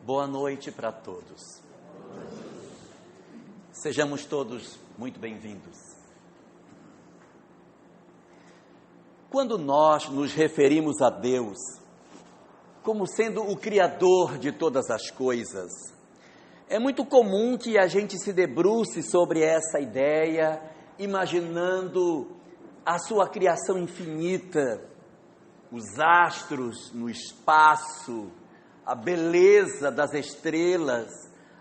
Boa noite para todos. Sejamos todos muito bem-vindos. Quando nós nos referimos a Deus como sendo o Criador de todas as coisas, é muito comum que a gente se debruce sobre essa ideia, imaginando a sua criação infinita, os astros no espaço, a beleza das estrelas,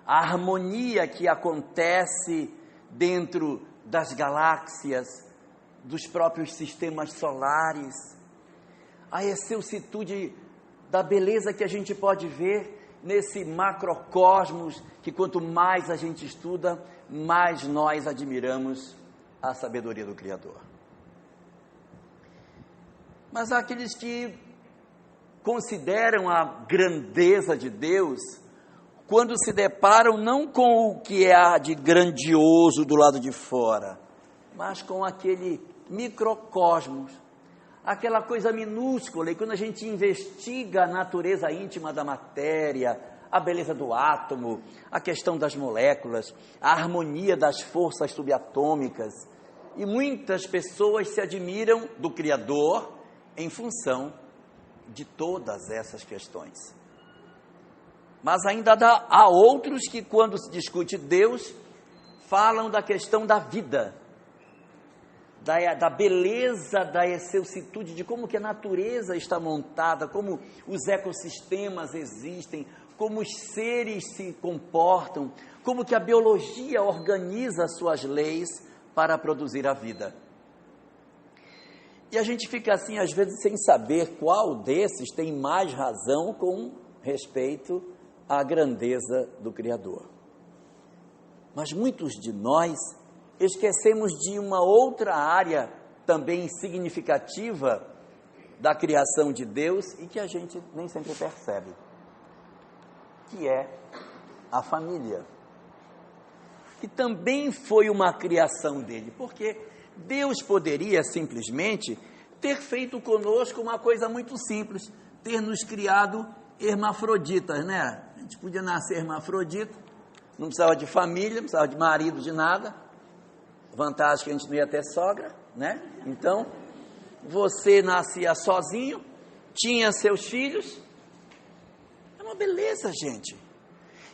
a harmonia que acontece dentro das galáxias, dos próprios sistemas solares, a excelsitude da beleza que a gente pode ver nesse macrocosmos, que quanto mais a gente estuda, mais nós admiramos a sabedoria do Criador. Mas há aqueles que consideram a grandeza de Deus quando se deparam não com o que há de grandioso do lado de fora, mas com aquele microcosmos, aquela coisa minúscula. E quando a gente investiga a natureza íntima da matéria, a beleza do átomo, a questão das moléculas, a harmonia das forças subatômicas, e muitas pessoas se admiram do Criador em função de todas essas questões. Mas ainda há outros que, quando se discute Deus, falam da questão da vida, da beleza, da excelsitude, de como que a natureza está montada, como os ecossistemas existem, como os seres se comportam, como que a biologia organiza suas leis para produzir a vida. E a gente fica assim, às vezes, sem saber qual desses tem mais razão com respeito à grandeza do Criador. Mas muitos de nós esquecemos de uma outra área também significativa da criação de Deus e que a gente nem sempre percebe, que é a família, que também foi uma criação dele, porque Deus poderia simplesmente ter feito conosco uma coisa muito simples, ter nos criado hermafroditas, né? A gente podia nascer hermafrodita, não precisava de família, não precisava de marido, de nada. Vantagem que a gente não ia ter sogra, né? Então, você nascia sozinho, tinha seus filhos, é uma beleza, gente.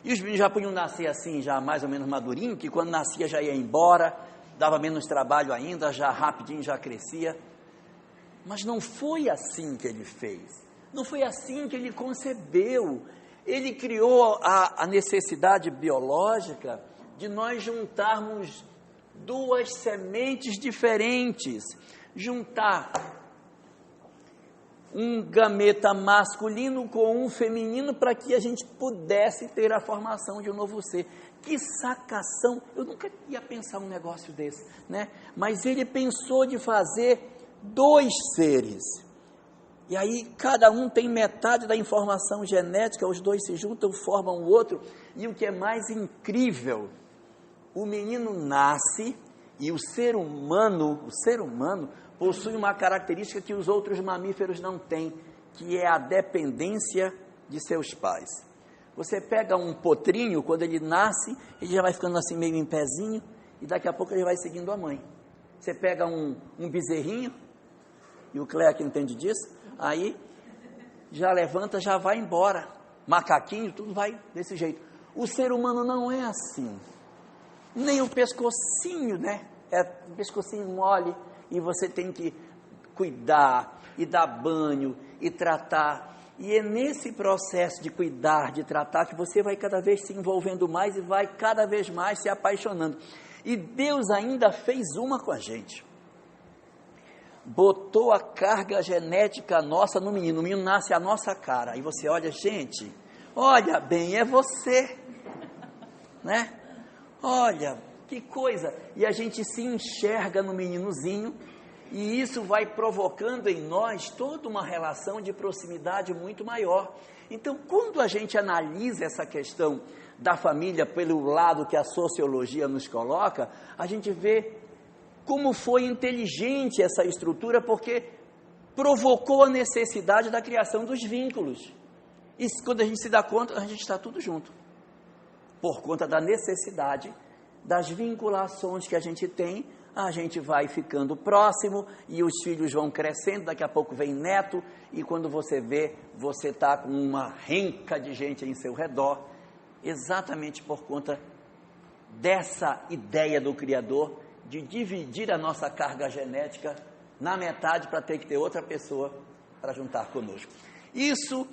E os meninos já podiam nascer assim, já mais ou menos madurinho, que quando nascia já ia embora, dava menos trabalho ainda, já rapidinho já crescia. Mas não foi assim que ele fez, não foi assim que ele concebeu. Ele criou a necessidade biológica de nós juntarmos duas sementes diferentes, juntar um gameta masculino com um feminino para que a gente pudesse ter a formação de um novo ser. Que sacação! Eu nunca ia pensar um negócio desse, né? Mas ele pensou de fazer dois seres, e aí cada um tem metade da informação genética, os dois se juntam, formam o outro, e o que é mais incrível, o menino nasce, e o ser humano possui uma característica que os outros mamíferos não têm, que é a dependência de seus pais. Você pega um potrinho, quando ele nasce, ele já vai ficando assim meio em pezinho, e daqui a pouco ele vai seguindo a mãe. Você pega um bezerrinho, e o Cleia que entende disso, aí já levanta, já vai embora. Macaquinho, tudo vai desse jeito. O ser humano não é assim. Nem o pescocinho, né? É um pescocinho mole, e você tem que cuidar, e dar banho, e tratar. E é nesse processo de cuidar, de tratar, que você vai cada vez se envolvendo mais e vai cada vez mais se apaixonando. E Deus ainda fez uma com a gente. Botou a carga genética nossa no menino. O menino nasce a nossa cara. Aí você olha, gente, olha bem, é você, né? Olha, que coisa. E a gente se enxerga no meninozinho, e isso vai provocando em nós toda uma relação de proximidade muito maior. Então, quando a gente analisa essa questão da família pelo lado que a sociologia nos coloca, a gente vê como foi inteligente essa estrutura, porque provocou a necessidade da criação dos vínculos. E quando a gente se dá conta, a gente está tudo junto. Por conta da necessidade das vinculações que a gente tem, a gente vai ficando próximo e os filhos vão crescendo, daqui a pouco vem neto, e quando você vê, você está com uma renca de gente em seu redor, exatamente por conta dessa ideia do Criador de dividir a nossa carga genética na metade para ter que ter outra pessoa para juntar conosco. Isso,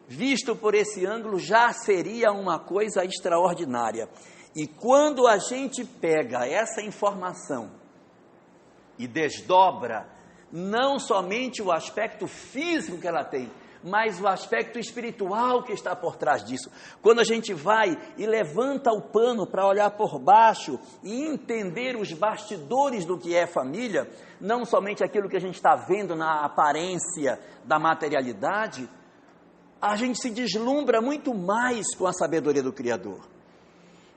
visto por esse ângulo, já seria uma coisa extraordinária. E quando a gente pega essa informação e desdobra não somente o aspecto físico que ela tem, mas o aspecto espiritual que está por trás disso. Quando a gente vai e levanta o pano para olhar por baixo e entender os bastidores do que é família, não somente aquilo que a gente está vendo na aparência da materialidade, a gente se deslumbra muito mais com a sabedoria do Criador.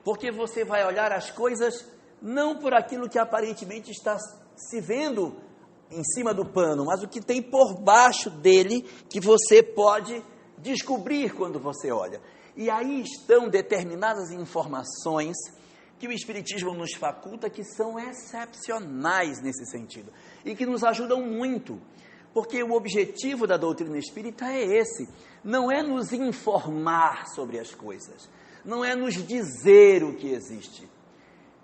Porque você vai olhar as coisas não por aquilo que aparentemente está se vendo em cima do pano, mas o que tem por baixo dele, que você pode descobrir quando você olha. E aí estão determinadas informações que o Espiritismo nos faculta, que são excepcionais nesse sentido, e que nos ajudam muito, porque o objetivo da doutrina espírita é esse, não é nos informar sobre as coisas, não é nos dizer o que existe,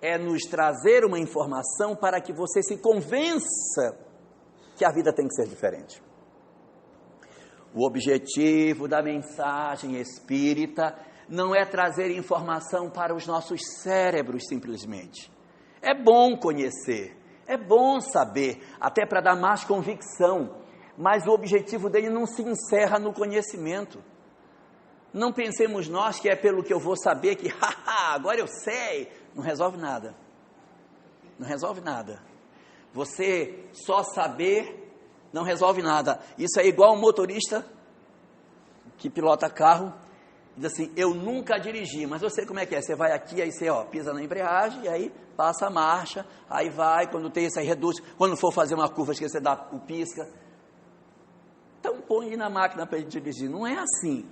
é nos trazer uma informação para que você se convença que a vida tem que ser diferente. O objetivo da mensagem espírita não é trazer informação para os nossos cérebros simplesmente. É bom conhecer, é bom saber, até para dar mais convicção, mas o objetivo dele não se encerra no conhecimento. Não pensemos nós que é pelo que eu vou saber que, agora eu sei, não resolve nada. Não resolve nada. Você só saber não resolve nada. Isso é igual um motorista que pilota carro, diz assim, eu nunca dirigi, mas eu sei como é que é, você vai aqui, aí você pisa na embreagem, e aí passa a marcha, aí vai, quando tem isso aí reduz, quando for fazer uma curva, esquece de dar o pisca. Então põe na máquina para ele dirigir, não é assim.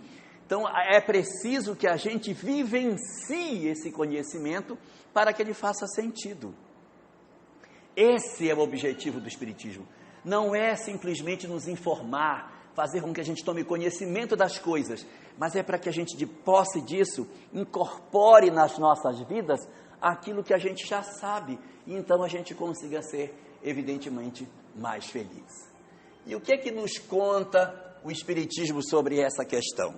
Então é preciso que a gente vivencie esse conhecimento para que ele faça sentido. Esse é o objetivo do Espiritismo. Não é simplesmente nos informar, fazer com que a gente tome conhecimento das coisas, mas é para que a gente, de posse disso, incorpore nas nossas vidas aquilo que a gente já sabe, e então a gente consiga ser, evidentemente, mais feliz. E o que é que nos conta o Espiritismo sobre essa questão?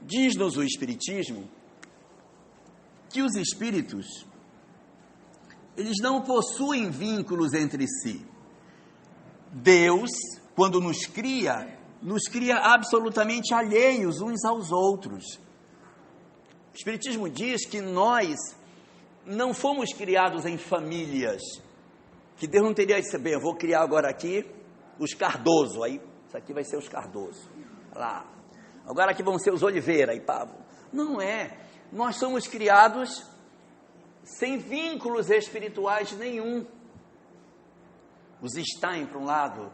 Diz-nos o Espiritismo que os espíritos, eles não possuem vínculos entre si. Deus, quando nos cria absolutamente alheios uns aos outros. O Espiritismo diz que nós não fomos criados em famílias, que Deus não teria dito, bem, eu vou criar agora aqui os Cardoso, aí isso aqui vai ser os Cardoso, lá. Agora aqui vão ser os Oliveira e Pavo. Não é. Nós somos criados sem vínculos espirituais nenhum. Os Stein, para um lado,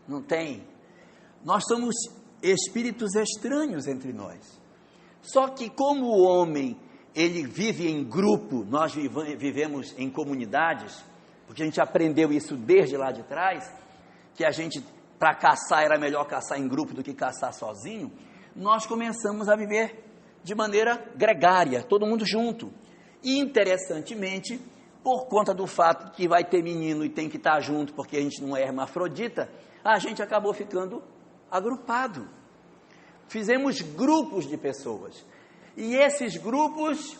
não tem. Nós somos espíritos estranhos entre nós. Só que como o homem, ele vive em grupo, nós vivemos em comunidades, porque a gente aprendeu isso desde lá de trás, que a gente, para caçar, era melhor caçar em grupo do que caçar sozinho, nós começamos a viver de maneira gregária, todo mundo junto. E, interessantemente, por conta do fato que vai ter menino e tem que estar junto, porque a gente não é hermafrodita, a gente acabou ficando agrupado. Fizemos grupos de pessoas. E esses grupos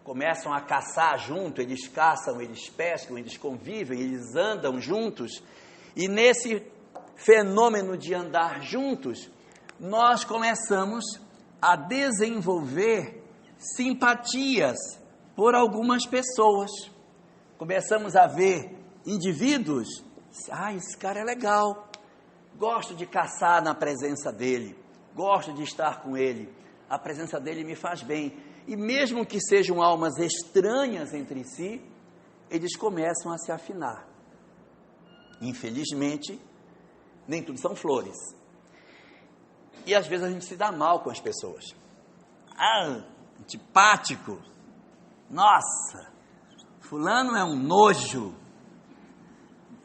começam a caçar junto, eles caçam, eles pescam, eles convivem, eles andam juntos. E nesse fenômeno de andar juntos, nós começamos a desenvolver simpatias por algumas pessoas. Começamos a ver indivíduos, esse cara é legal, gosto de caçar na presença dele, gosto de estar com ele, a presença dele me faz bem. E mesmo que sejam almas estranhas entre si, eles começam a se afinar. Infelizmente, nem tudo são flores. E às vezes a gente se dá mal com as pessoas. Ah, antipático. Nossa, fulano é um nojo,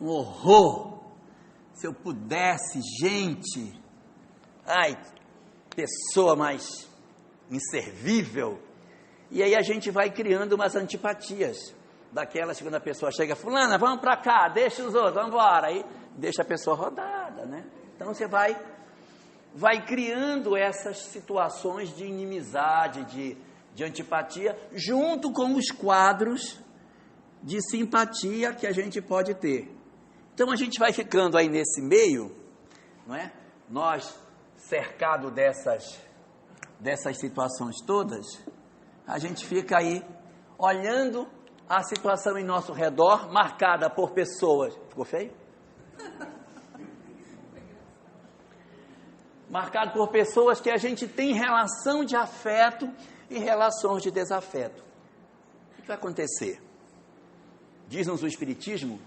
um horror. Se eu pudesse, gente. Ai, pessoa mais inservível. E aí a gente vai criando umas antipatias. Daquelas quando a pessoa chega, fulana, vamos para cá, deixa os outros, vamos embora. Aí deixa a pessoa rodada, né? Então você vai criando essas situações de inimizade, de antipatia, junto com os quadros de simpatia que a gente pode ter. Então a gente vai ficando aí nesse meio, não é? Nós, cercado dessas situações todas, a gente fica aí olhando a situação em nosso redor, marcada por pessoas... Ficou feio? Marcado por pessoas que a gente tem relação de afeto e relações de desafeto. O que vai acontecer? Diz-nos o Espiritismo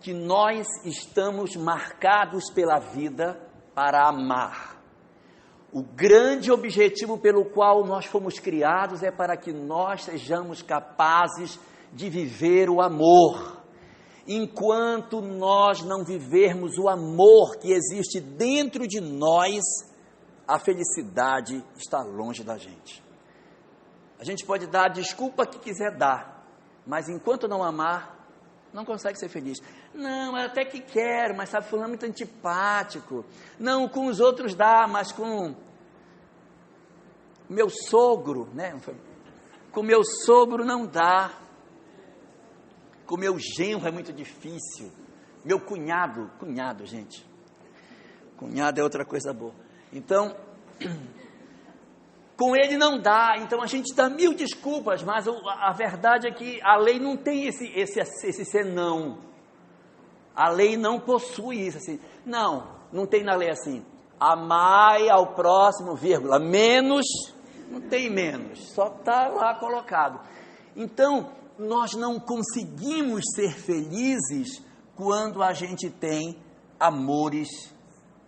que nós estamos marcados pela vida para amar. O grande objetivo pelo qual nós fomos criados é para que nós sejamos capazes de viver o amor. Enquanto nós não vivermos o amor que existe dentro de nós, a felicidade está longe da gente. A gente pode dar a desculpa que quiser dar, mas enquanto não amar, não consegue ser feliz. Não, até que quero, mas sabe, fulano é muito antipático. Não, com os outros dá, mas com meu sogro, né? Com meu sogro não dá. Com meu genro é muito difícil. Meu cunhado, gente. Cunhado é outra coisa boa. Então, com ele não dá. Então a gente dá mil desculpas, mas a verdade é que a lei não tem esse senão. A lei não possui isso assim. Não tem na lei assim. Amai ao próximo, vírgula, menos, não tem menos, só está lá colocado. Então, nós não conseguimos ser felizes quando a gente tem amores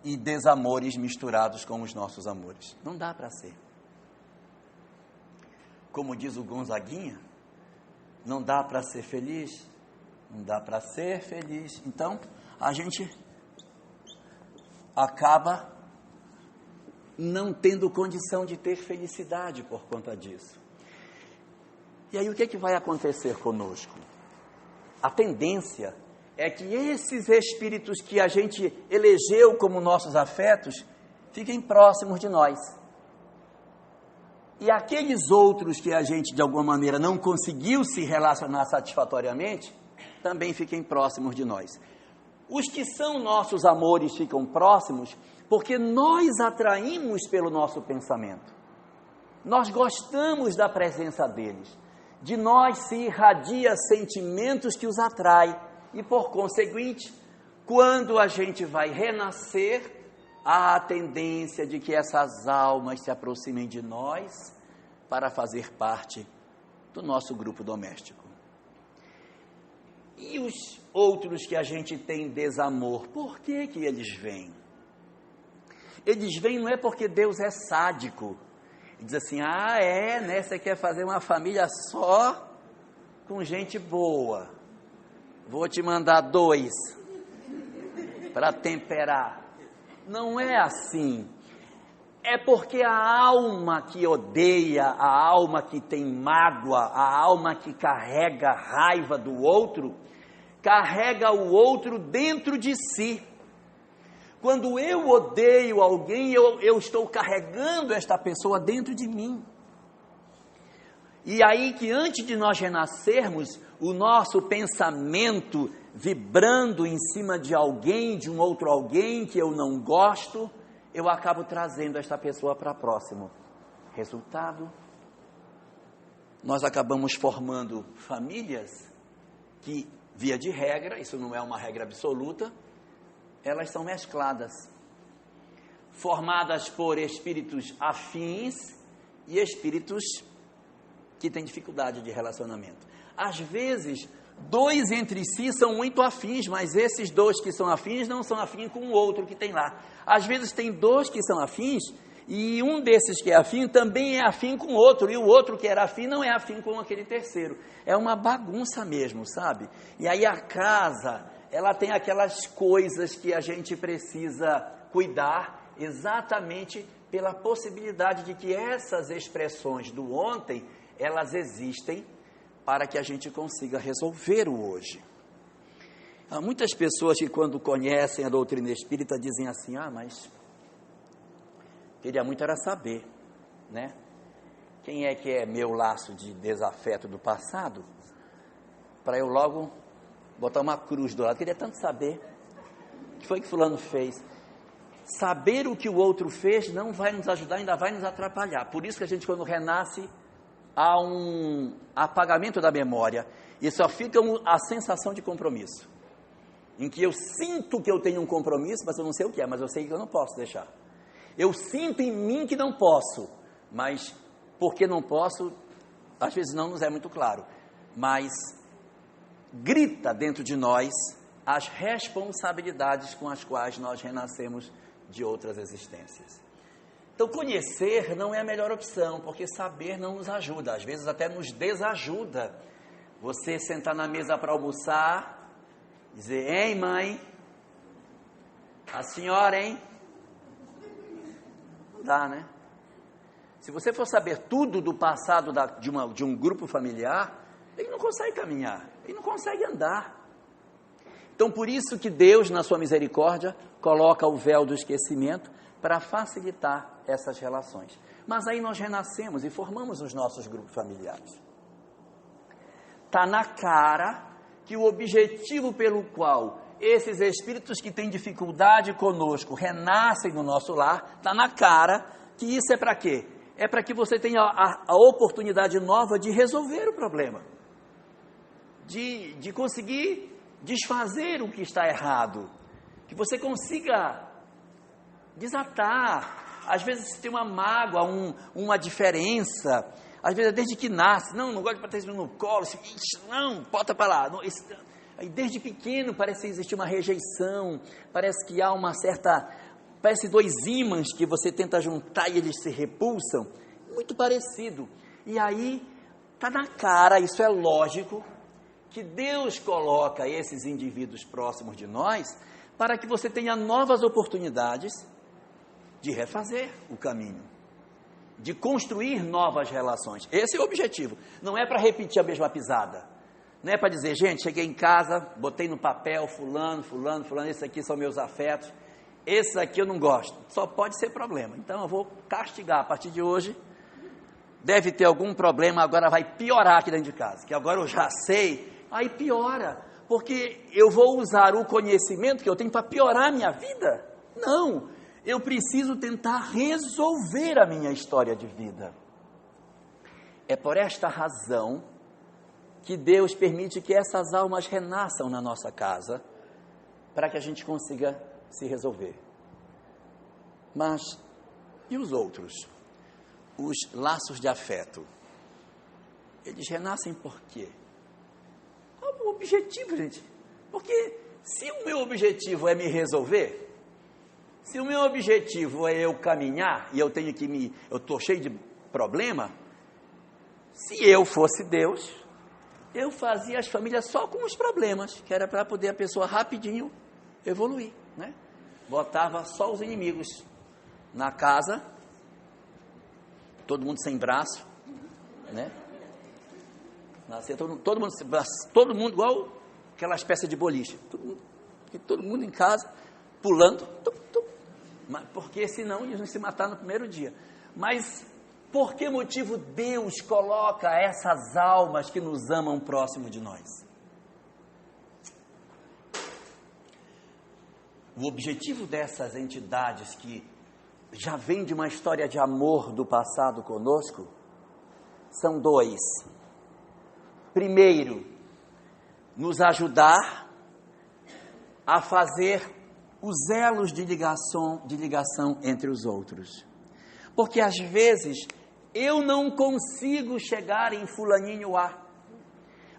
e desamores misturados com os nossos amores. Não dá para ser. Como diz o Gonzaguinha, não dá para ser feliz, não dá para ser feliz. Então, a gente acaba não tendo condição de ter felicidade por conta disso. E aí o que vai acontecer conosco? A tendência é que esses espíritos que a gente elegeu como nossos afetos fiquem próximos de nós. E aqueles outros que a gente de alguma maneira não conseguiu se relacionar satisfatoriamente, também fiquem próximos de nós. Os que são nossos amores ficam próximos porque nós atraímos pelo nosso pensamento. Nós gostamos da presença deles. De nós se irradia sentimentos que os atraem. E por conseguinte, quando a gente vai renascer, há a tendência de que essas almas se aproximem de nós para fazer parte do nosso grupo doméstico. E os outros que a gente tem desamor, por que eles vêm? Eles vêm não é porque Deus é sádico. E diz assim, né, você quer fazer uma família só com gente boa. Vou te mandar 2 para temperar. Não é assim. É porque a alma que odeia, a alma que tem mágoa, a alma que carrega raiva do outro, carrega o outro dentro de si. Quando eu odeio alguém, eu estou carregando esta pessoa dentro de mim. E aí que antes de nós renascermos, o nosso pensamento vibrando em cima de alguém, de um outro alguém que eu não gosto, eu acabo trazendo esta pessoa para próximo. Resultado, nós acabamos formando famílias que, via de regra, isso não é uma regra absoluta, elas são mescladas, formadas por espíritos afins e espíritos que têm dificuldade de relacionamento. Às vezes, Dois entre si são muito afins, mas esses dois que são afins não são afins com o outro que tem lá. Às vezes tem dois que são afins e um desses que é afim também é afim com o outro, e o outro que era afim não é afim com aquele terceiro. É uma bagunça mesmo, sabe? E aí a casa, ela tem aquelas coisas que a gente precisa cuidar exatamente pela possibilidade de que essas expressões do ontem, elas existem para que a gente consiga resolver o hoje. Há muitas pessoas que quando conhecem a doutrina espírita dizem assim, mas queria muito era saber, né? Quem é que é meu laço de desafeto do passado, para eu logo botar uma cruz do lado. Queria tanto saber o que foi que fulano fez. Saber o que o outro fez não vai nos ajudar, ainda vai nos atrapalhar. Por isso que a gente, quando renasce, há um apagamento da memória e só fica a sensação de compromisso, em que eu sinto que eu tenho um compromisso, mas eu não sei o que é, mas eu sei que eu não posso deixar. Eu sinto em mim que não posso, mas porque não posso, às vezes não nos é muito claro, mas grita dentro de nós as responsabilidades com as quais nós renascemos de outras existências. Então, conhecer não é a melhor opção, porque saber não nos ajuda, às vezes até nos desajuda. Você sentar na mesa para almoçar, dizer, hein mãe, a senhora, hein? Não dá, né? Se você for saber tudo do passado de um grupo familiar, ele não consegue caminhar, ele não consegue andar. Então, por isso que Deus, na sua misericórdia, coloca o véu do esquecimento para facilitar essas relações. Mas aí nós renascemos e formamos os nossos grupos familiares. Está na cara que o objetivo pelo qual esses espíritos que têm dificuldade conosco renascem no nosso lar, está na cara que isso é para quê? É para que você tenha a oportunidade nova de resolver o problema, de conseguir desfazer o que está errado, que você consiga desatar. Às vezes tem uma mágoa, uma diferença, às vezes é desde que nasce, não gosto de botar isso no colo, não, bota para lá. Não, aí desde pequeno parece existir uma rejeição, parece que há uma certa, parece dois ímãs que você tenta juntar e eles se repulsam, muito parecido. E aí está na cara, isso é lógico, que Deus coloca esses indivíduos próximos de nós para que você tenha novas oportunidades de refazer o caminho, de construir novas relações. Esse é o objetivo. Não é para repetir a mesma pisada. Não é para dizer, gente, cheguei em casa, botei no papel fulano, esses aqui são meus afetos, esses aqui eu não gosto. Só pode ser problema. Então eu vou castigar a partir de hoje. Deve ter algum problema, agora vai piorar aqui dentro de casa, que agora eu já sei. Aí piora, porque eu vou usar o conhecimento que eu tenho para piorar a minha vida? Não, eu preciso tentar resolver a minha história de vida. É por esta razão que Deus permite que essas almas renasçam na nossa casa, para que a gente consiga se resolver. Mas, e os outros? Os laços de afeto, eles renascem por quê? Qual o objetivo, gente? Porque se o meu objetivo é me resolver, se o meu objetivo é eu caminhar, e eu estou cheio de problema, se eu fosse Deus, eu fazia as famílias só com os problemas, que era para poder a pessoa rapidinho evoluir, né? Botava só os inimigos na casa, todo mundo sem braço, né? Nascia todo mundo igual aquela espécie de boliche, todo mundo em casa, pulando, porque senão iam se matar no primeiro dia. Mas por que motivo Deus coloca essas almas que nos amam próximo de nós? O objetivo dessas entidades que já vem de uma história de amor do passado conosco são dois. Primeiro, nos ajudar a fazer os elos de ligação entre os outros. Porque às vezes eu não consigo chegar em fulaninho A,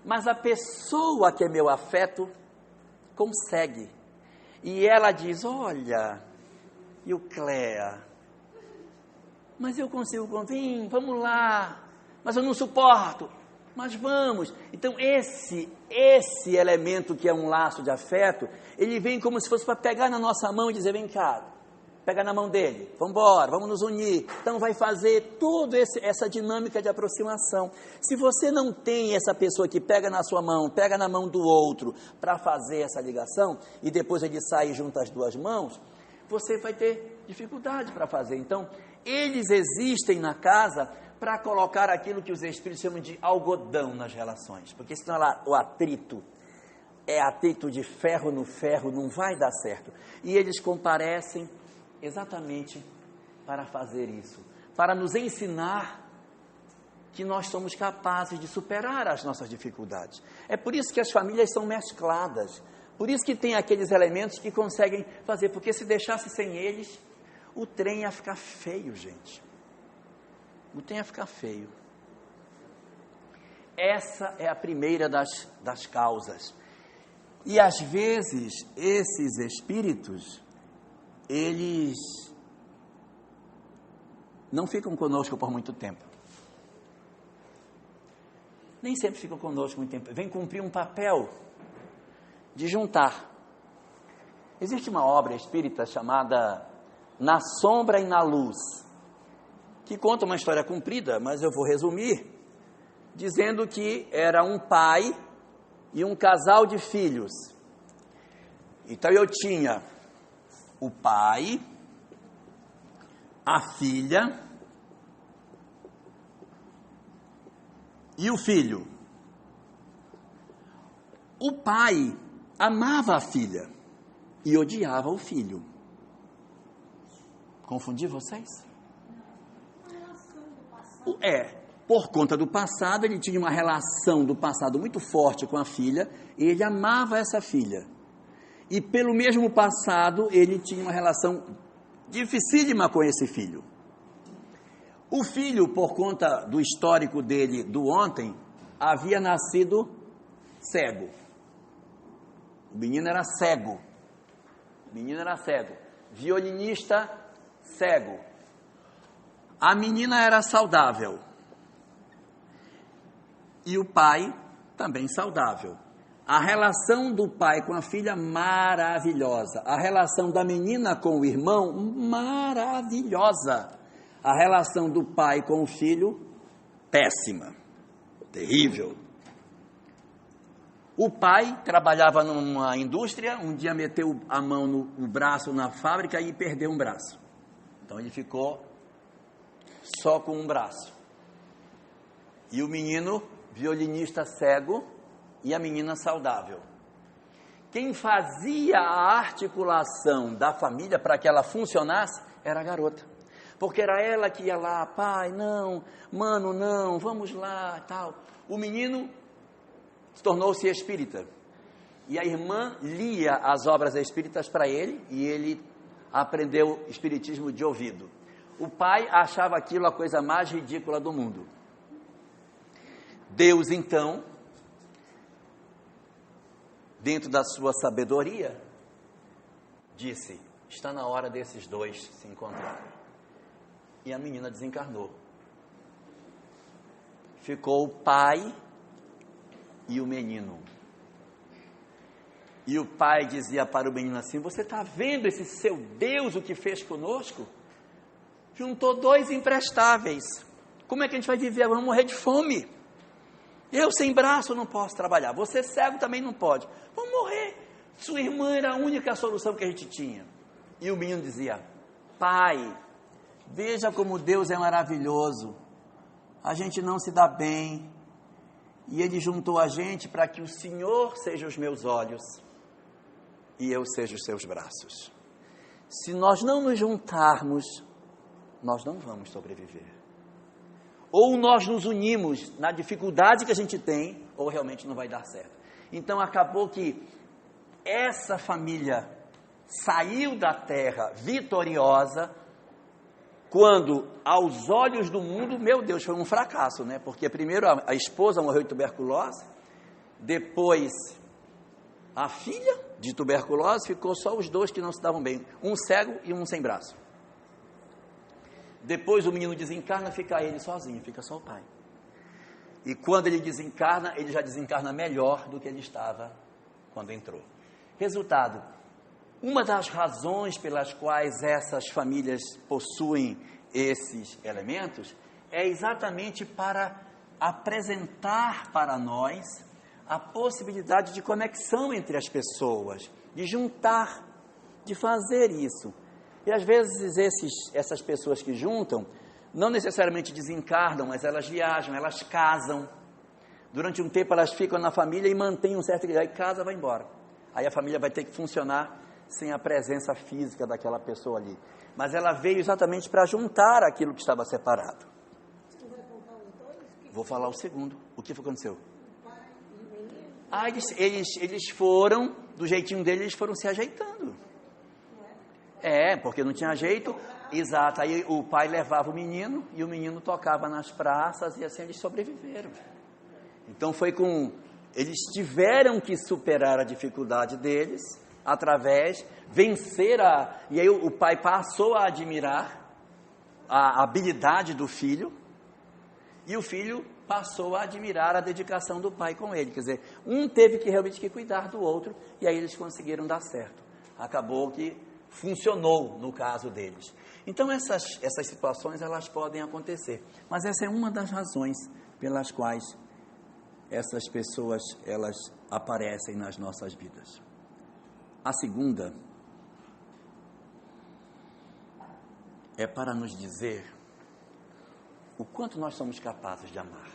Mas a pessoa que é meu afeto consegue. E ela diz, olha, e o Cléa, mas eu consigo, vamos lá, mas eu não suporto, mas vamos. Então esse elemento que é um laço de afeto, ele vem como se fosse para pegar na nossa mão e dizer, vem cá, pega na mão dele, vamos embora, vamos nos unir. Então vai fazer toda essa dinâmica de aproximação. Se você não tem essa pessoa que pega na sua mão, pega na mão do outro, para fazer essa ligação, e depois ele sai junto as duas mãos, você vai ter dificuldade para fazer. Então, eles existem na casa para colocar aquilo que os espíritos chamam de algodão nas relações, porque senão o atrito é atrito de ferro no ferro, não vai dar certo. E eles comparecem exatamente para fazer isso, para nos ensinar que nós somos capazes de superar as nossas dificuldades. É por isso que as famílias são mescladas, por isso que tem aqueles elementos que conseguem fazer, porque se deixasse sem eles, o trem ia ficar feio, gente. O trem ia ficar feio. Essa é a primeira das causas. E às vezes, esses espíritos, eles não ficam conosco por muito tempo. Nem sempre ficam conosco muito tempo. Vem cumprir um papel de juntar. Existe uma obra espírita chamada Na Sombra e na Luz, que conta uma história comprida, mas eu vou resumir, dizendo que era um pai e um casal de filhos. Então eu tinha o pai, a filha e o filho. O pai amava a filha e odiava o filho. Confundi vocês? Por conta do passado, ele tinha uma relação do passado muito forte com a filha, e ele amava essa filha. E pelo mesmo passado, ele tinha uma relação dificílima com esse filho. O filho, por conta do histórico dele do ontem, havia nascido cego. O menino era cego. Violinista, cego. A menina era saudável. E o pai também saudável. A relação do pai com a filha, maravilhosa. A relação da menina com o irmão, maravilhosa. A relação do pai com o filho, péssima, terrível. O pai trabalhava numa indústria, um dia meteu a mão no braço na fábrica e perdeu um braço. Então ele ficou só com um braço. E o menino, violinista cego, e a menina saudável. Quem fazia a articulação da família para que ela funcionasse era a garota. Porque era ela que ia lá, pai, não, mano, não, vamos lá, tal. O menino tornou-se espírita. E a irmã lia as obras espíritas para ele, e ele aprendeu espiritismo de ouvido. O pai achava aquilo a coisa mais ridícula do mundo. Deus, então, dentro da sua sabedoria, disse, está na hora desses dois se encontrarem. E a menina desencarnou. Ficou o pai e o menino. E o pai dizia para o menino assim, você está vendo esse seu Deus, o que fez conosco? Juntou dois imprestáveis. Como é que a gente vai viver? Vamos morrer de fome. Eu sem braço não posso trabalhar. Você cego também não pode. Vamos morrer. Sua irmã era a única solução que a gente tinha. E o menino dizia, pai, veja como Deus é maravilhoso. A gente não se dá bem. E ele juntou a gente para que o Senhor seja os meus olhos e eu seja os seus braços. Se nós não nos juntarmos, nós não vamos sobreviver. Ou nós nos unimos na dificuldade que a gente tem, ou realmente não vai dar certo. Então acabou que essa família saiu da terra vitoriosa, quando aos olhos do mundo, meu Deus, foi um fracasso, né? Porque primeiro a esposa morreu de tuberculose, Depois, a filha de tuberculose, ficou só os dois que não se davam bem, um cego e um sem braço. Depois o menino desencarna, fica ele sozinho, fica só o pai. E quando ele desencarna, ele já desencarna melhor do que ele estava quando entrou. Resultado, uma das razões pelas quais essas famílias possuem esses elementos é exatamente para apresentar para nós a possibilidade de conexão entre as pessoas, de juntar, de fazer isso. E às vezes essas pessoas que juntam, não necessariamente desencarnam, mas elas viajam, elas casam. Durante um tempo elas ficam na família e mantêm um certo... Aí casa, vai embora. Aí a família vai ter que funcionar sem a presença física daquela pessoa ali. Mas ela veio exatamente para juntar aquilo que estava separado. Tu vai contar os dois? Vou falar o segundo. O que foi que aconteceu? Eles foram, do jeitinho deles, eles foram se ajeitando. Porque não tinha jeito. Exato. Aí o pai levava o menino e o menino tocava nas praças e assim eles sobreviveram. Então foi com... Eles tiveram que superar a dificuldade deles, vencer e aí o pai passou a admirar a habilidade do filho, e o filho passou a admirar a dedicação do pai com ele. Quer dizer, um teve que realmente que cuidar do outro, e aí eles conseguiram dar certo. Acabou que funcionou no caso deles. Então essas situações elas podem acontecer, mas essa é uma das razões pelas quais essas pessoas elas aparecem nas nossas vidas. A segunda é para nos dizer o quanto nós somos capazes de amar.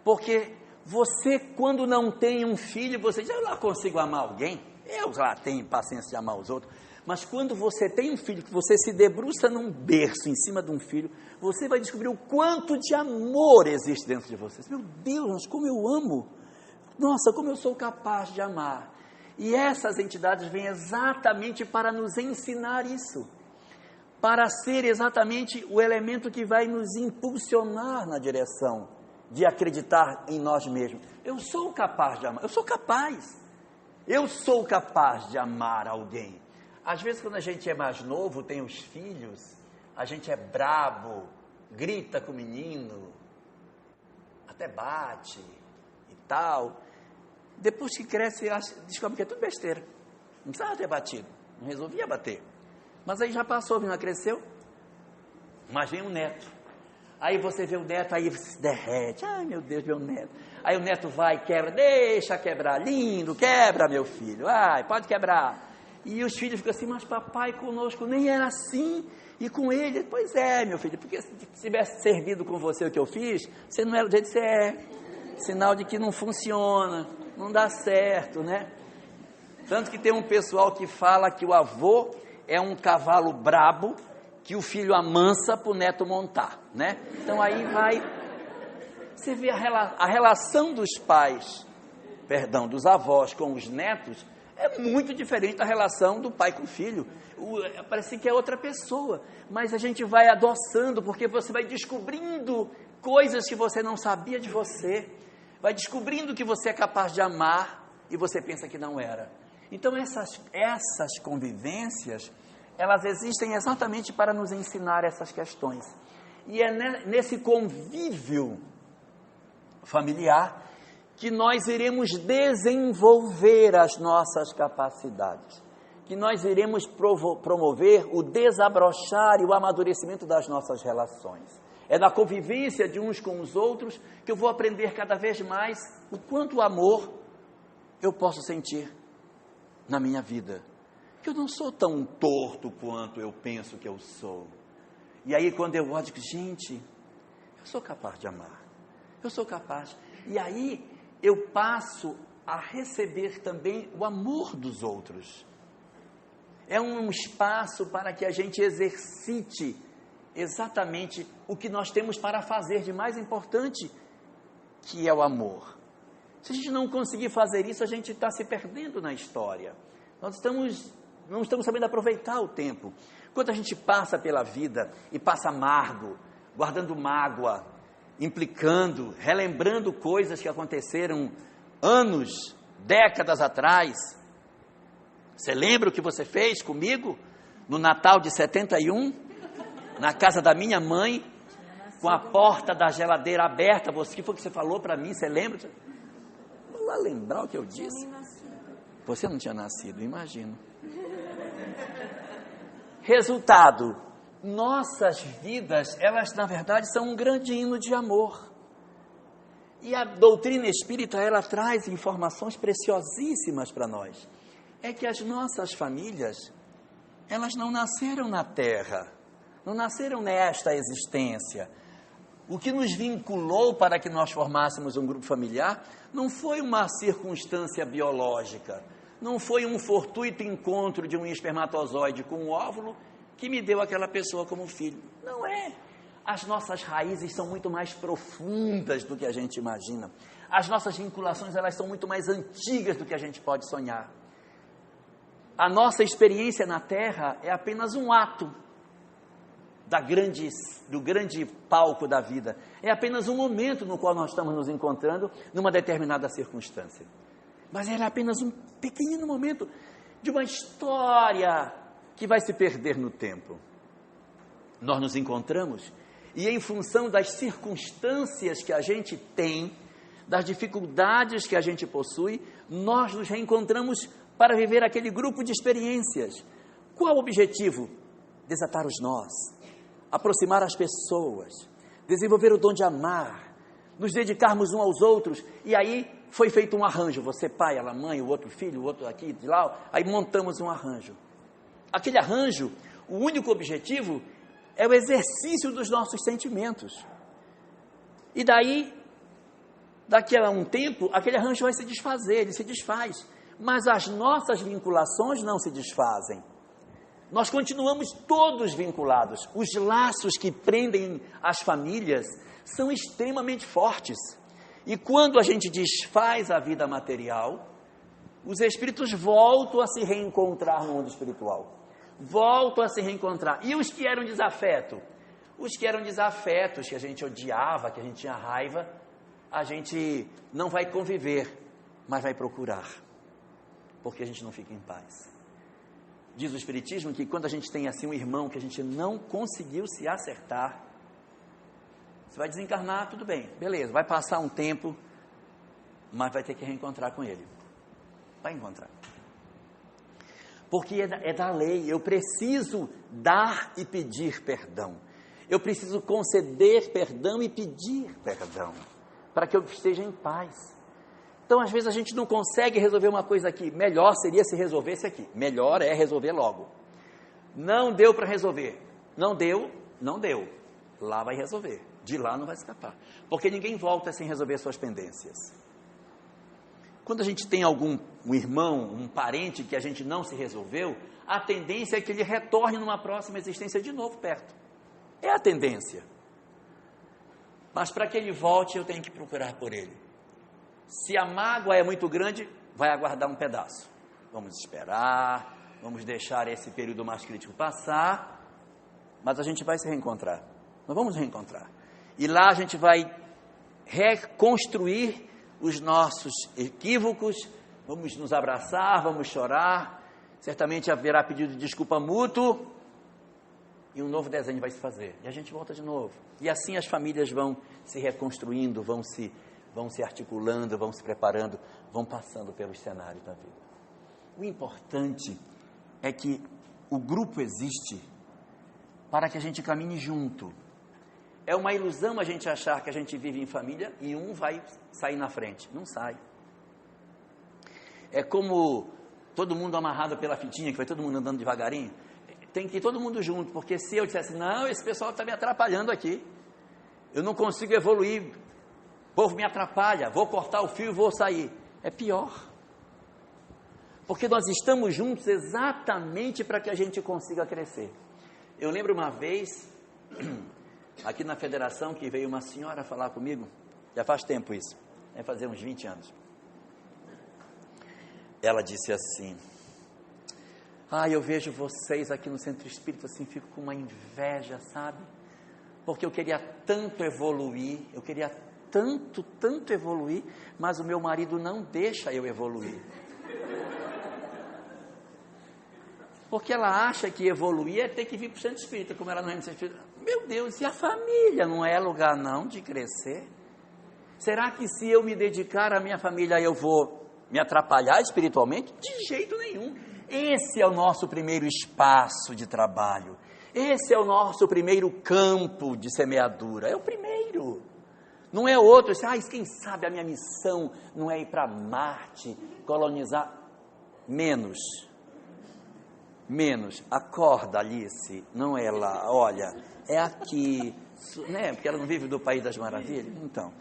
Porque você, quando não tem um filho, você diz, eu lá consigo amar alguém, eu lá tenho paciência de amar os outros. Mas quando você tem um filho, que você se debruça num berço em cima de um filho, você vai descobrir o quanto de amor existe dentro de você. Meu Deus, como eu amo! Nossa, como eu sou capaz de amar! E essas entidades vêm exatamente para nos ensinar isso, para ser exatamente o elemento que vai nos impulsionar na direção de acreditar em nós mesmos. Eu sou capaz de amar, eu sou capaz de amar alguém. Às vezes, quando a gente é mais novo, tem os filhos, a gente é brabo, grita com o menino, até bate e tal. Depois que cresce, descobre que é tudo besteira. Não precisava ter batido, não resolvia bater. Mas aí já passou, não cresceu. Mas vem um neto. Aí você vê o neto, aí se derrete. Ai, meu Deus, meu neto. Aí o neto vai, quebra, deixa quebrar, lindo, quebra, meu filho. Ai, pode quebrar. E os filhos ficam assim, mas papai conosco nem era assim. E com ele, pois é, meu filho, porque se tivesse servido com você o que eu fiz, você não era do jeito que você é. Sinal de que não funciona, não dá certo, né? Tanto que tem um pessoal que fala que o avô é um cavalo brabo que o filho amansa para o neto montar, né? Então aí vai... Você vê a relação dos dos avós com os netos, é muito diferente da relação do pai com o filho. Parece que é outra pessoa, mas a gente vai adoçando, porque você vai descobrindo coisas que você não sabia de você, vai descobrindo que você é capaz de amar e você pensa que não era. Então essas convivências, elas existem exatamente para nos ensinar essas questões. E é nesse convívio familiar que nós iremos desenvolver as nossas capacidades, que nós iremos promover o desabrochar e o amadurecimento das nossas relações. É na convivência de uns com os outros que eu vou aprender cada vez mais o quanto amor eu posso sentir na minha vida. Que eu não sou tão torto quanto eu penso que eu sou. E aí quando eu olho, digo, gente, eu sou capaz de amar. Eu sou capaz. E aí eu passo a receber também o amor dos outros. É um espaço para que a gente exercite exatamente o que nós temos para fazer de mais importante, que é o amor. Se a gente não conseguir fazer isso, a gente está se perdendo na história. Nós não estamos sabendo aproveitar o tempo. Quando a gente passa pela vida e passa amargo, guardando mágoa, implicando, relembrando coisas que aconteceram anos, décadas atrás. Você lembra o que você fez comigo no Natal de 71, na casa da minha mãe, com a porta da geladeira aberta? O que foi que você falou para mim? Você lembra? Vou lá lembrar o que eu disse. Você não tinha nascido, imagino. Resultado: nossas vidas, elas na verdade são um grande hino de amor. E a doutrina espírita, ela traz informações preciosíssimas para nós. É que as nossas famílias, elas não nasceram na terra, não nasceram nesta existência. O que nos vinculou para que nós formássemos um grupo familiar não foi uma circunstância biológica, não foi um fortuito encontro de um espermatozoide com um óvulo que me deu aquela pessoa como filho. Não é. As nossas raízes são muito mais profundas do que a gente imagina. As nossas vinculações, elas são muito mais antigas do que a gente pode sonhar. A nossa experiência na Terra é apenas um ato do grande palco da vida. É apenas um momento no qual nós estamos nos encontrando numa determinada circunstância. Mas é apenas um pequenino momento de uma história que vai se perder no tempo. Nós nos encontramos e, em função das circunstâncias que a gente tem, das dificuldades que a gente possui, nós nos reencontramos para viver aquele grupo de experiências. Qual o objetivo? Desatar os nós, aproximar as pessoas, desenvolver o dom de amar, nos dedicarmos uns aos outros. E aí foi feito um arranjo, você pai, ela mãe, o outro filho, o outro aqui, de lá, aí montamos um arranjo. Aquele arranjo, o único objetivo é o exercício dos nossos sentimentos. E daí, daqui a um tempo, aquele arranjo vai se desfazer, ele se desfaz. Mas as nossas vinculações não se desfazem. Nós continuamos todos vinculados. Os laços que prendem as famílias são extremamente fortes. E quando a gente desfaz a vida material, os espíritos voltam a se reencontrar no mundo espiritual. Voltam a se reencontrar. E os que eram desafeto? Os que eram desafetos, que a gente odiava, que a gente tinha raiva, a gente não vai conviver, mas vai procurar. Porque a gente não fica em paz. Diz o Espiritismo que quando a gente tem assim um irmão que a gente não conseguiu se acertar, você vai desencarnar, tudo bem, beleza, vai passar um tempo, mas vai ter que reencontrar com ele. Vai encontrar. Porque é da lei, eu preciso dar e pedir perdão. Eu preciso conceder perdão e pedir perdão, para que eu esteja em paz. Então, às vezes, a gente não consegue resolver uma coisa aqui. Melhor seria se resolvesse aqui. Melhor é resolver logo. Não deu para resolver. Não deu, não deu. Lá vai resolver. De lá não vai escapar. Porque ninguém volta sem resolver suas pendências. Quando a gente tem um irmão, um parente que a gente não se resolveu, a tendência é que ele retorne numa próxima existência de novo perto. É a tendência. Mas para que ele volte, eu tenho que procurar por ele. Se a mágoa é muito grande, vai aguardar um pedaço. Vamos esperar, vamos deixar esse período mais crítico passar, mas a gente vai se reencontrar. Nós vamos reencontrar. E lá a gente vai reconstruir os nossos equívocos, vamos nos abraçar, vamos chorar, certamente haverá pedido de desculpa mútuo, e um novo desenho vai se fazer. E a gente volta de novo. E assim as famílias vão se reconstruindo, vão se articulando, vão se preparando, vão passando pelos cenários da vida. O importante é que o grupo existe para que a gente caminhe junto. É uma ilusão a gente achar que a gente vive em família e um vai sair na frente. Não sai. É como todo mundo amarrado pela fitinha, que vai todo mundo andando devagarinho. Tem que ir todo mundo junto, porque se eu dissesse, não, esse pessoal está me atrapalhando aqui, eu não consigo evoluir, o povo me atrapalha, vou cortar o fio e vou sair. É pior. Porque nós estamos juntos exatamente para que a gente consiga crescer. Eu lembro uma vez, aqui na federação, que veio uma senhora falar comigo, já faz tempo isso, vai fazer uns 20 anos. Ela disse assim, eu vejo vocês aqui no Centro Espírita, assim, fico com uma inveja, sabe? porque eu queria tanto evoluir, tanto evoluir, mas o meu marido não deixa eu evoluir. Porque ela acha que evoluir é ter que vir para o centro espírita, como ela não é no centro espírita. Meu Deus, e a família não é lugar não de crescer? Será que se eu me dedicar à minha família eu vou me atrapalhar espiritualmente? De jeito nenhum. Esse é o nosso primeiro espaço de trabalho. Esse é o nosso primeiro campo de semeadura. É o primeiro. Não é outro. Quem sabe a minha missão não é ir para Marte, colonizar. Menos. Acorda, Alice. Não é lá. Olha, é aqui. Né? Porque ela não vive do País das Maravilhas. Então,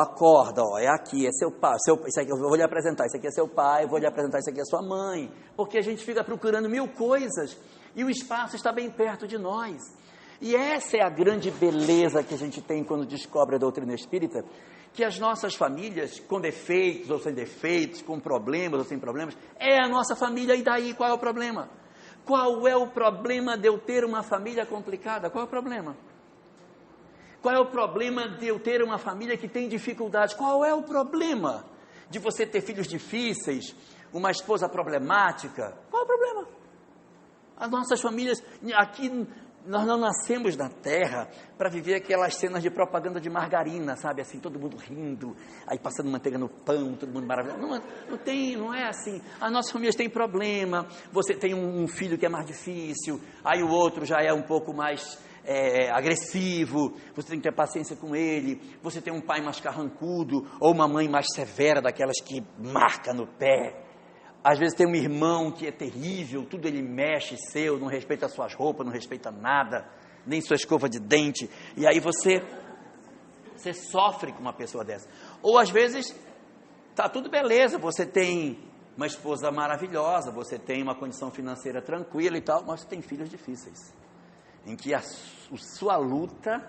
acorda, é aqui, é seu pai. Isso aqui eu vou lhe apresentar. Isso aqui é seu pai, eu vou lhe apresentar. Isso aqui é sua mãe. Porque a gente fica procurando mil coisas e o espaço está bem perto de nós. E essa é a grande beleza que a gente tem quando descobre a doutrina espírita, que as nossas famílias, com defeitos ou sem defeitos, com problemas ou sem problemas, é a nossa família. E daí, qual é o problema? Qual é o problema de eu ter uma família complicada? Qual é o problema? Qual é o problema de eu ter uma família que tem dificuldades? Qual é o problema de você ter filhos difíceis, uma esposa problemática? Qual é o problema? As nossas famílias, aqui nós não nascemos na terra para viver aquelas cenas de propaganda de margarina, sabe, assim, todo mundo rindo, aí passando manteiga no pão, todo mundo maravilhoso. Não é assim. As nossas famílias têm problema. Você tem um filho que é mais difícil, aí o outro já é um pouco mais agressivo, você tem que ter paciência com ele. Você tem um pai mais carrancudo, ou uma mãe mais severa, daquelas que marca no pé. Às vezes tem um irmão que é terrível, tudo ele mexe seu, não respeita as suas roupas, não respeita nada, nem sua escova de dente, e aí você sofre com uma pessoa dessa. Ou às vezes, tá tudo beleza, você tem uma esposa maravilhosa, você tem uma condição financeira tranquila e tal, mas você tem filhos difíceis, em que a sua luta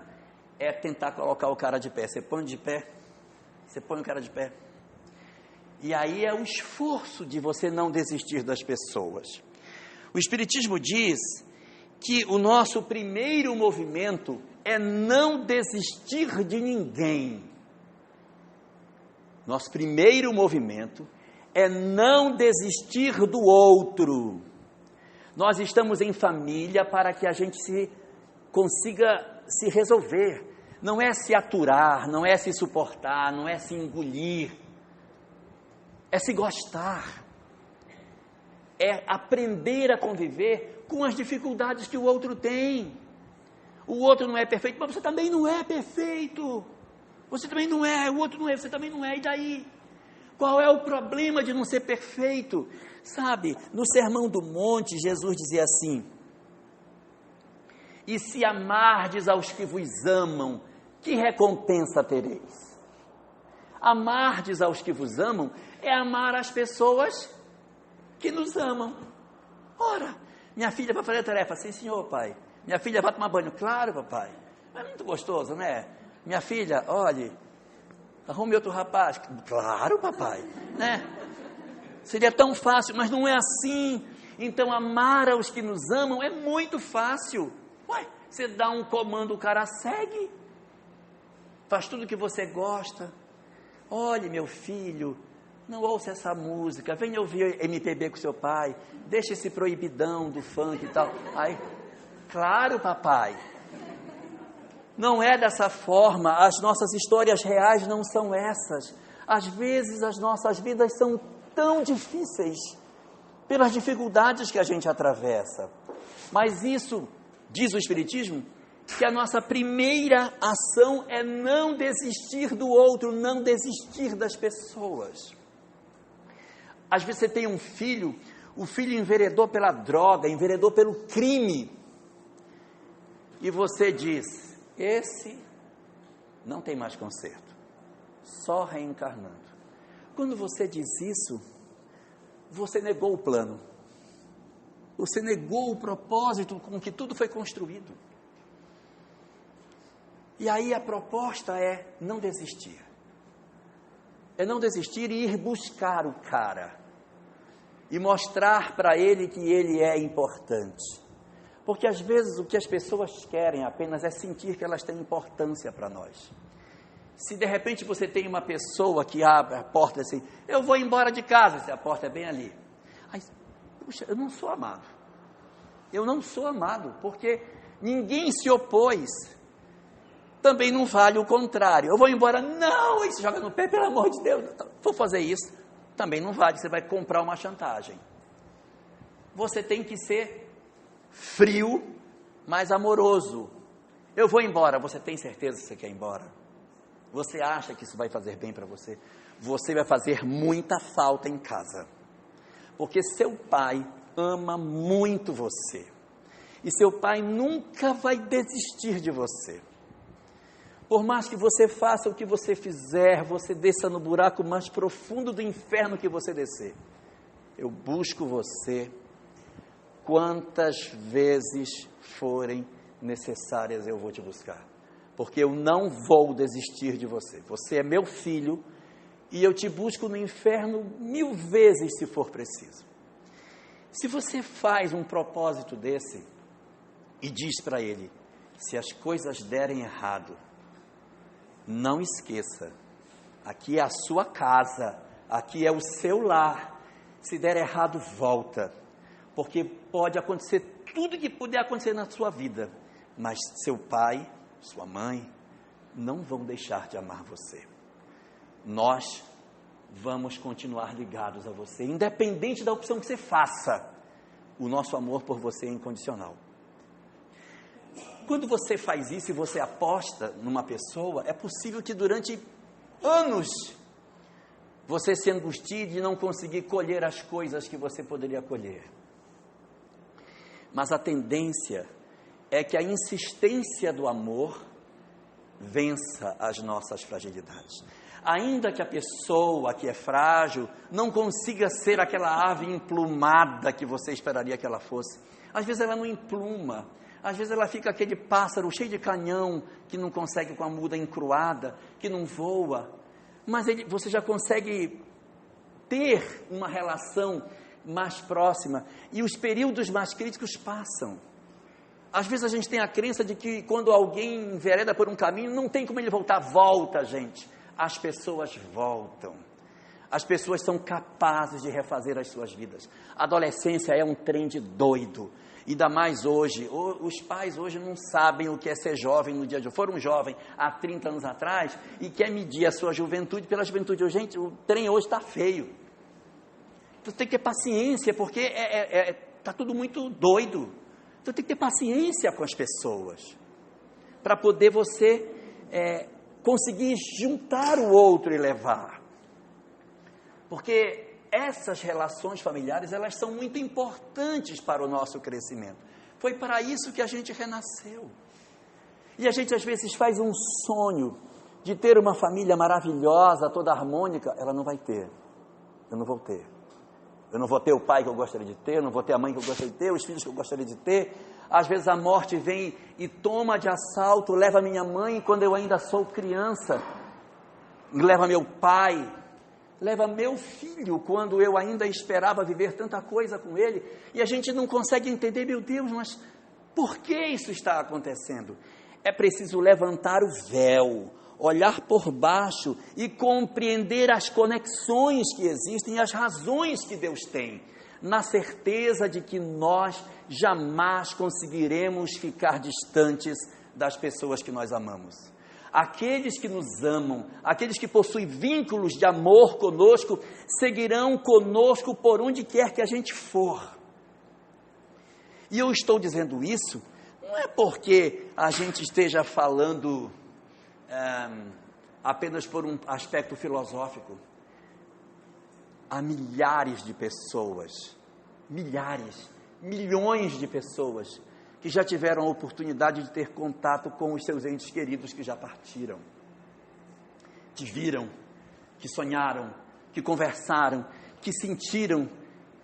é tentar colocar o cara de pé. Você põe de pé, você põe o cara de pé. E aí é o esforço de você não desistir das pessoas. O Espiritismo diz que o nosso primeiro movimento é não desistir de ninguém. Nosso primeiro movimento é não desistir do outro. Nós estamos em família para que a gente consiga se resolver. Não é se aturar, não é se suportar, não é se engolir. É se gostar, é aprender a conviver com as dificuldades que o outro tem. O outro não é perfeito, mas você também não é perfeito. Você também não é, o outro não é, você também não é, e daí? Qual é o problema de não ser perfeito? Sabe, no Sermão do Monte, Jesus dizia assim: e se amardes aos que vos amam, que recompensa tereis? Amardes aos que vos amam é amar as pessoas que nos amam. Ora, minha filha vai fazer a tarefa. Sim, senhor, pai. Minha filha vai tomar banho. Claro, papai. É muito gostoso, né? Minha filha, olhe, arrume outro rapaz. Claro, papai. Né? Seria tão fácil, mas não é assim. Então, amar aos que nos amam é muito fácil. Ué, você dá um comando, o cara segue. Faz tudo o que você gosta. Olhe, meu filho, não ouça essa música, venha ouvir MPB com seu pai, deixa esse proibidão do funk e tal. Aí, claro, papai, não é dessa forma, as nossas histórias reais não são essas. Às vezes as nossas vidas são tão difíceis, pelas dificuldades que a gente atravessa. Mas isso, diz o Espiritismo, que a nossa primeira ação é não desistir do outro, não desistir das pessoas. Às vezes você tem um filho, o filho enveredou pela droga, enveredou pelo crime, e você diz: esse não tem mais conserto, só reencarnando. Quando você diz isso, você negou o plano, você negou o propósito com que tudo foi construído. E aí a proposta é não desistir. É não desistir e ir buscar o cara. E mostrar para ele que ele é importante. Porque às vezes o que as pessoas querem apenas é sentir que elas têm importância para nós. Se de repente você tem uma pessoa que abre a porta assim, eu vou embora de casa, se a porta é bem ali. Aí, puxa, eu não sou amado. Eu não sou amado, porque ninguém se opôs. Também não vale o contrário. Eu vou embora, não, aí se joga no pé, pelo amor de Deus, vou fazer isso. Também não vale, você vai comprar uma chantagem. Você tem que ser frio, mas amoroso. Eu vou embora, você tem certeza que você quer ir embora? Você acha que isso vai fazer bem para você? Você vai fazer muita falta em casa. Porque seu pai ama muito você. E seu pai nunca vai desistir de você. Por mais que você faça o que você fizer, você desça no buraco mais profundo do inferno que você descer. Eu busco você quantas vezes forem necessárias, eu vou te buscar. Porque eu não vou desistir de você. Você é meu filho e eu te busco no inferno 1000 vezes se for preciso. Se você faz um propósito desse e diz para ele, se as coisas derem errado, não esqueça, aqui é a sua casa, aqui é o seu lar, se der errado, volta, porque pode acontecer tudo que puder acontecer na sua vida, mas seu pai, sua mãe, não vão deixar de amar você. Nós vamos continuar ligados a você, independente da opção que você faça, o nosso amor por você é incondicional. Quando você faz isso e você aposta numa pessoa, é possível que durante anos você se angustie de não conseguir colher as coisas que você poderia colher. Mas a tendência é que a insistência do amor vença as nossas fragilidades. Ainda que a pessoa que é frágil não consiga ser aquela ave emplumada que você esperaria que ela fosse. Às vezes ela não empluma. Às vezes ela fica aquele pássaro cheio de canhão, que não consegue com a muda encruada, que não voa. Mas você já consegue ter uma relação mais próxima. E os períodos mais críticos passam. Às vezes a gente tem a crença de que quando alguém envereda por um caminho, não tem como ele voltar. Volta, gente. As pessoas voltam. As pessoas são capazes de refazer as suas vidas. A adolescência é um trem de doido. Ainda mais hoje, os pais hoje não sabem o que é ser jovem no dia de hoje. Foram jovem há 30 anos atrás e quer medir a sua juventude pela juventude. Gente, o trem hoje está feio. Você tem que ter paciência, porque está tudo muito doido. Então tem que ter paciência com as pessoas, para poder você conseguir juntar o outro e levar. Porque essas relações familiares, elas são muito importantes para o nosso crescimento. Foi para isso que a gente renasceu. E a gente às vezes faz um sonho de ter uma família maravilhosa, toda harmônica. Ela não vai ter. Eu não vou ter. Eu não vou ter o pai que eu gostaria de ter, eu não vou ter a mãe que eu gostaria de ter, os filhos que eu gostaria de ter. Às vezes a morte vem e toma de assalto, leva minha mãe quando eu ainda sou criança, leva meu pai, leva meu filho quando eu ainda esperava viver tanta coisa com ele, e a gente não consegue entender, meu Deus, mas por que isso está acontecendo? É preciso levantar o véu, olhar por baixo e compreender as conexões que existem e as razões que Deus tem, na certeza de que nós jamais conseguiremos ficar distantes das pessoas que nós amamos. Aqueles que nos amam, aqueles que possuem vínculos de amor conosco, seguirão conosco por onde quer que a gente for. E eu estou dizendo isso, não é porque a gente esteja falando apenas por um aspecto filosófico. Há milhares de pessoas, milhões de pessoas que já tiveram a oportunidade de ter contato com os seus entes queridos que já partiram, que viram, que sonharam, que conversaram, que sentiram,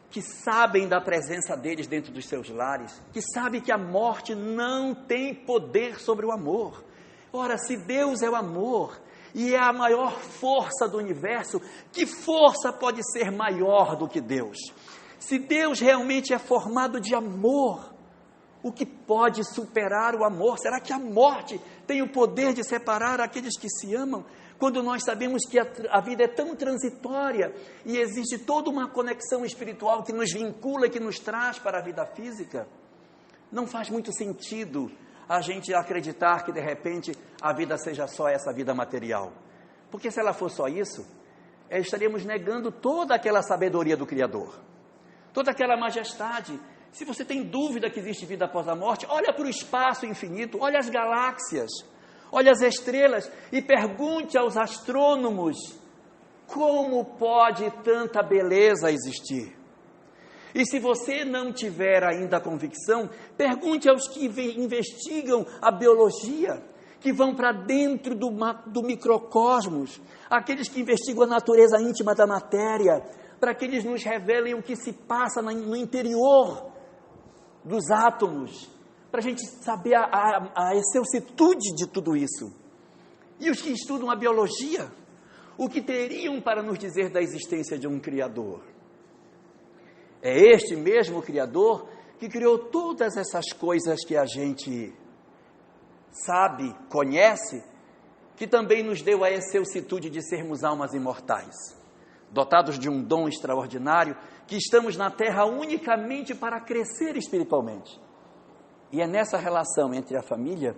que sabem da presença deles dentro dos seus lares, que sabem que a morte não tem poder sobre o amor. Ora, se Deus é o amor e é a maior força do universo, que força pode ser maior do que Deus? Se Deus realmente é formado de amor, O que pode superar o amor? Será que a morte tem o poder de separar aqueles que se amam? Quando nós sabemos que a vida é tão transitória e existe toda uma conexão espiritual que nos vincula, que nos traz para a vida física, não faz muito sentido a gente acreditar que de repente a vida seja só essa vida material. Porque se ela for só isso, estaríamos negando toda aquela sabedoria do Criador, toda aquela majestade. Se você tem dúvida que existe vida após a morte, olha para o espaço infinito, olha as galáxias, olha as estrelas e pergunte aos astrônomos como pode tanta beleza existir. E se você não tiver ainda a convicção, pergunte aos que investigam a biologia, que vão para dentro do microcosmos, aqueles que investigam a natureza íntima da matéria, para que eles nos revelem o que se passa no interior dos átomos, para a gente saber a excelsitude de tudo isso. E os que estudam a biologia, o que teriam para nos dizer da existência de um Criador? É este mesmo Criador que criou todas essas coisas que a gente sabe, conhece, que também nos deu a excelsitude de sermos almas imortais, dotados de um dom extraordinário, que estamos na Terra unicamente para crescer espiritualmente. E é nessa relação entre a família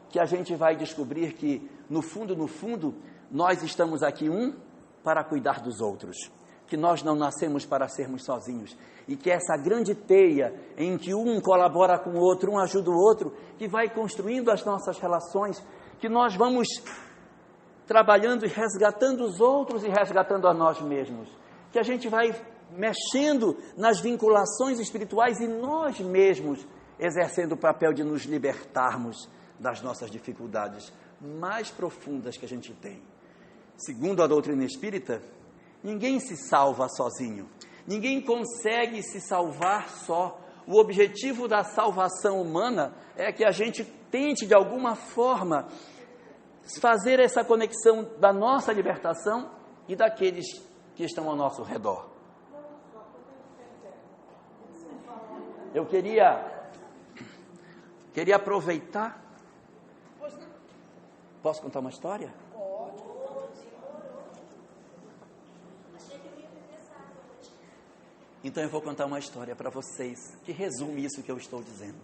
que a gente vai descobrir que, no fundo, nós estamos aqui para cuidar dos outros, que nós não nascemos para sermos sozinhos, e que essa grande teia em que um colabora com o outro, um ajuda o outro, que vai construindo as nossas relações, que nós vamos trabalhando e resgatando os outros e resgatando a nós mesmos, que a gente vai mexendo nas vinculações espirituais e nós mesmos exercendo o papel de nos libertarmos das nossas dificuldades mais profundas que a gente tem. Segundo a doutrina espírita, ninguém se salva sozinho, ninguém consegue se salvar só. O objetivo da salvação humana é que a gente tente de alguma forma fazer essa conexão da nossa libertação e daqueles que estão ao nosso redor. Eu queria aproveitar. Posso contar uma história? Então eu vou contar uma história para vocês que resume isso que eu estou dizendo.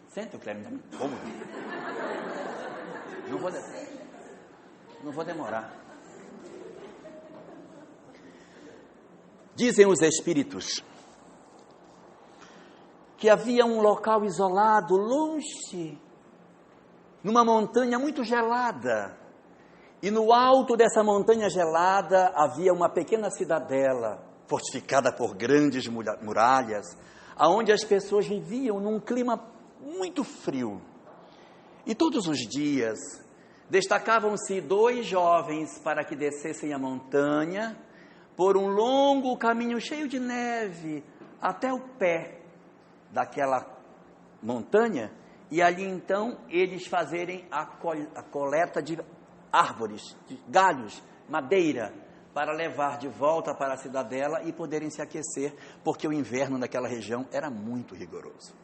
Senta, Cléber, me dá cômodo. Não vou demorar. Dizem os espíritos que havia um local isolado, longe, numa montanha muito gelada. E no alto dessa montanha gelada havia uma pequena cidadela, fortificada por grandes muralhas, aonde as pessoas viviam num clima muito frio. E todos os dias destacavam-se 2 jovens para que descessem a montanha por um longo caminho cheio de neve até o pé daquela montanha, e ali então eles fazerem a coleta de árvores, de galhos, madeira, para levar de volta para a cidadela e poderem se aquecer, porque o inverno naquela região era muito rigoroso.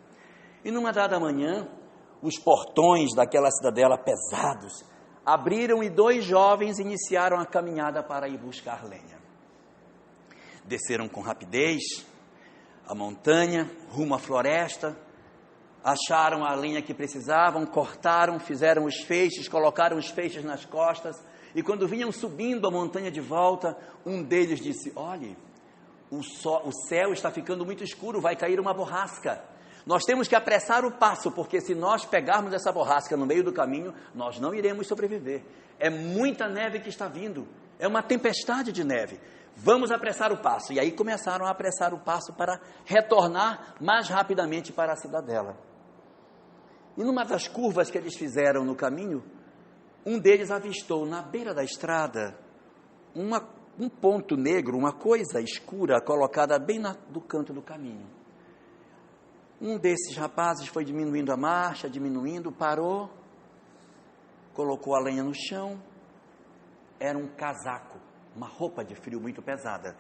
E numa dada manhã, os portões daquela cidadela pesados abriram e 2 jovens iniciaram a caminhada para ir buscar lenha. Desceram com rapidez a montanha, rumo à floresta, acharam a lenha que precisavam, cortaram, fizeram os feixes, colocaram os feixes nas costas, e quando vinham subindo a montanha de volta, um deles disse: olhe, o céu está ficando muito escuro, vai cair uma borrasca, nós temos que apressar o passo, porque se nós pegarmos essa borrasca no meio do caminho, nós não iremos sobreviver, é muita neve que está vindo, é uma tempestade de neve, vamos apressar o passo. E aí começaram a apressar o passo para retornar mais rapidamente para a cidadela. E numa das curvas que eles fizeram no caminho, um deles avistou na beira da estrada um ponto negro, uma coisa escura colocada bem do canto do caminho. Um desses rapazes foi diminuindo a marcha, parou, colocou a lenha no chão. Era um casaco, uma roupa de frio muito pesada.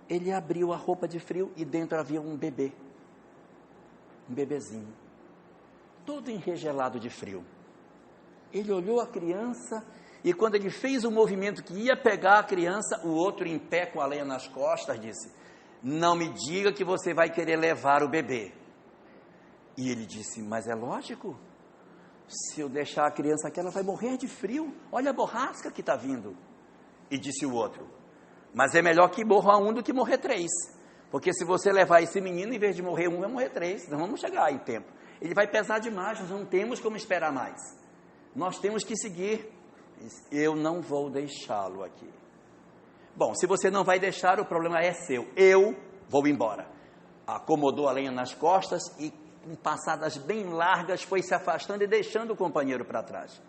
Ele abriu a roupa de frio e dentro havia um bebê, um bebezinho, todo enregelado de frio. Ele olhou a criança e quando ele fez o movimento que ia pegar a criança, o outro em pé com a lenha nas costas disse: não me diga que você vai querer levar o bebê. E ele disse: mas é lógico, se eu deixar a criança aqui, ela vai morrer de frio, olha a borrasca que está vindo. E disse o outro: mas é melhor que morra um do que morrer 3, porque se você levar esse menino, em vez de morrer um, vai morrer 3, não vamos chegar em tempo, ele vai pesar demais, nós não temos como esperar mais, nós temos que seguir. Eu não vou deixá-lo aqui. Bom, se você não vai deixar, o problema é seu, eu vou embora. Acomodou a lenha nas costas e com passadas bem largas foi se afastando e deixando o companheiro para trás.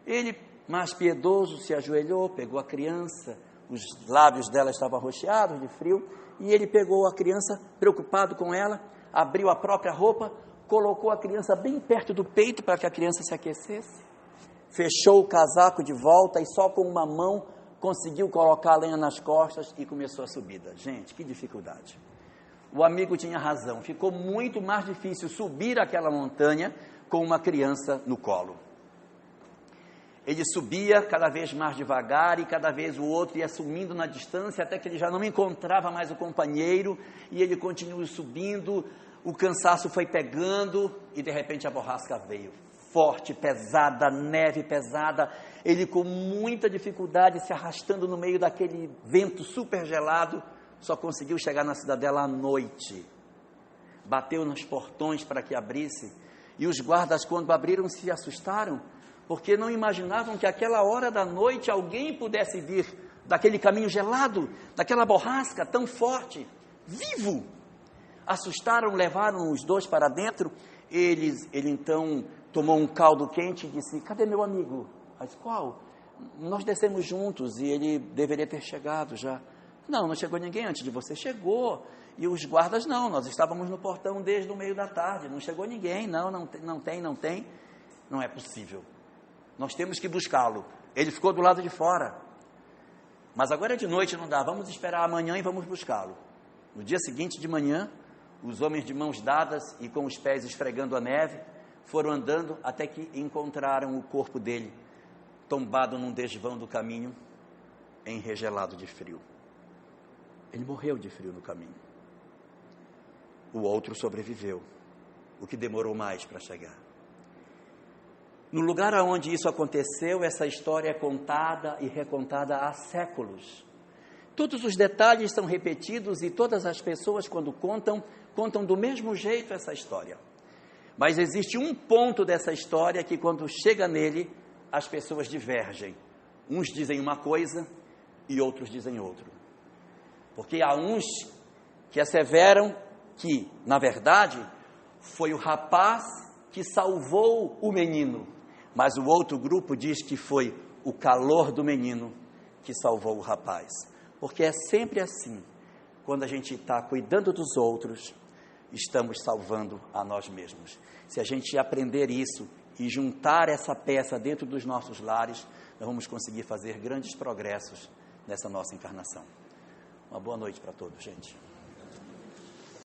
Ele, mais piedoso, se ajoelhou, pegou a criança, os lábios dela estavam arroxeados de frio, e ele pegou a criança, preocupado com ela, abriu a própria roupa, colocou a criança bem perto do peito para que a criança se aquecesse, fechou o casaco de volta e só com uma mão conseguiu colocar a lenha nas costas e começou a subida. Gente, que dificuldade. O amigo tinha razão, ficou muito mais difícil subir aquela montanha com uma criança no colo. Ele subia cada vez mais devagar e cada vez o outro ia sumindo na distância até que ele já não encontrava mais o companheiro e ele continuou subindo, o cansaço foi pegando e de repente a borrasca veio. Forte, pesada, neve pesada, ele com muita dificuldade se arrastando no meio daquele vento super gelado, só conseguiu chegar na cidadela à noite. Bateu nos portões para que abrisse, e os guardas quando abriram se assustaram, porque não imaginavam que àquela hora da noite alguém pudesse vir daquele caminho gelado, daquela borrasca tão forte, vivo. Assustaram, levaram os 2 para dentro, ele então tomou um caldo quente e disse: cadê meu amigo? Mas qual? Nós descemos juntos e ele deveria ter chegado já. Não chegou ninguém antes de você. Chegou. E os guardas não, nós estávamos no portão desde o meio da tarde, não chegou ninguém, não tem. Não é possível. Nós temos que buscá-lo. Ele ficou do lado de fora. Mas agora é de noite, não dá, vamos esperar amanhã e vamos buscá-lo. No dia seguinte de manhã, os homens de mãos dadas e com os pés esfregando a neve, foram andando até que encontraram o corpo dele, tombado num desvão do caminho, enregelado de frio. Ele morreu de frio no caminho. O outro sobreviveu, o que demorou mais para chegar. No lugar onde isso aconteceu, essa história é contada e recontada há séculos. Todos os detalhes são repetidos e todas as pessoas, quando contam do mesmo jeito essa história. Mas existe um ponto dessa história que, quando chega nele, as pessoas divergem. Uns dizem uma coisa e outros dizem outra. Porque há uns que asseveram que, na verdade, foi o rapaz que salvou o menino. Mas o outro grupo diz que foi o calor do menino que salvou o rapaz. Porque é sempre assim. Quando a gente está cuidando dos outros, estamos salvando a nós mesmos. Se a gente aprender isso e juntar essa peça dentro dos nossos lares, nós vamos conseguir fazer grandes progressos nessa nossa encarnação. Uma boa noite para todos, gente.